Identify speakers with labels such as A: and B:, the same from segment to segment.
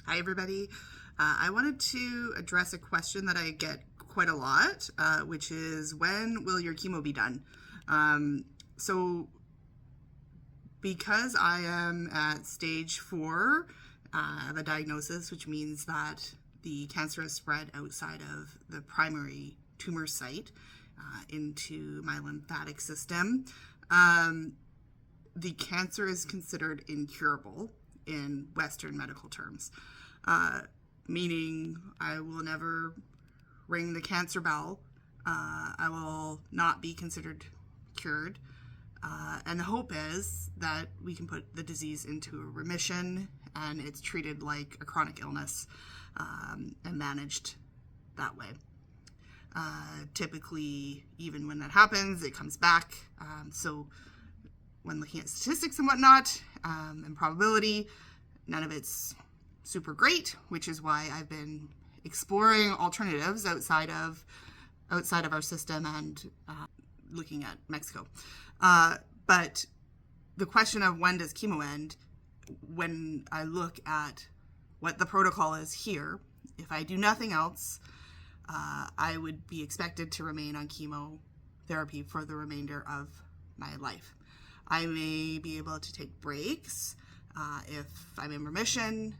A: Hi, everybody. I wanted to address a question that I get quite a lot, which is when will your chemo be done? So because I am at stage 4 of a diagnosis, which means that the cancer has spread outside of the primary tumor site into my lymphatic system, the cancer is considered incurable in Western medical terms, meaning I will never ring the cancer bell. I will not be considered cured. And the hope is that we can put the disease into a remission and it's treated like a chronic illness and managed that way. Typically, even when that happens, it comes back. So when looking at statistics and whatnot, and probability, none of it's super great, which is why I've been exploring alternatives outside of our system and looking at Mexico. But the question of when does chemo end, when I look at what the protocol is here, if I do nothing else, I would be expected to remain on chemotherapy for the remainder of my life. I may be able to take breaks if I'm in remission,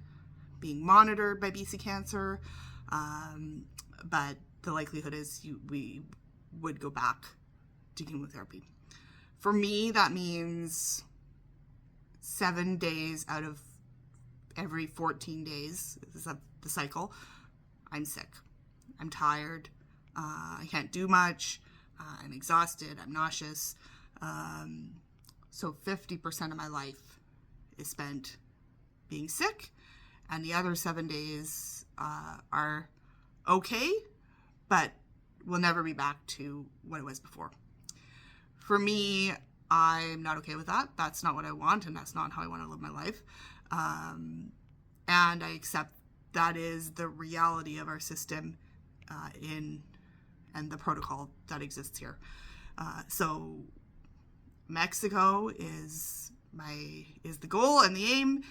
A: being monitored by BC Cancer, but the likelihood is we would go back to chemotherapy. For me, that means 7 days out of every 14 days, this is the cycle, I'm sick. I'm tired. I can't do much. I'm exhausted. I'm nauseous. So 50% of my life is spent being sick, and the other 7 days are okay, but will never be back to what it was before. For me, I'm not okay with that. That's not what I want, and that's not how I want to live my life. And I accept that is the reality of our system and the protocol that exists here. So Mexico is the goal and the aim,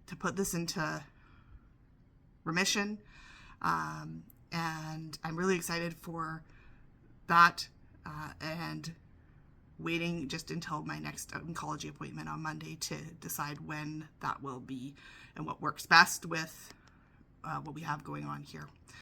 A: to put this into remission, and I'm really excited for that, and waiting just until my next oncology appointment on Monday to decide when that will be and what works best with what we have going on here.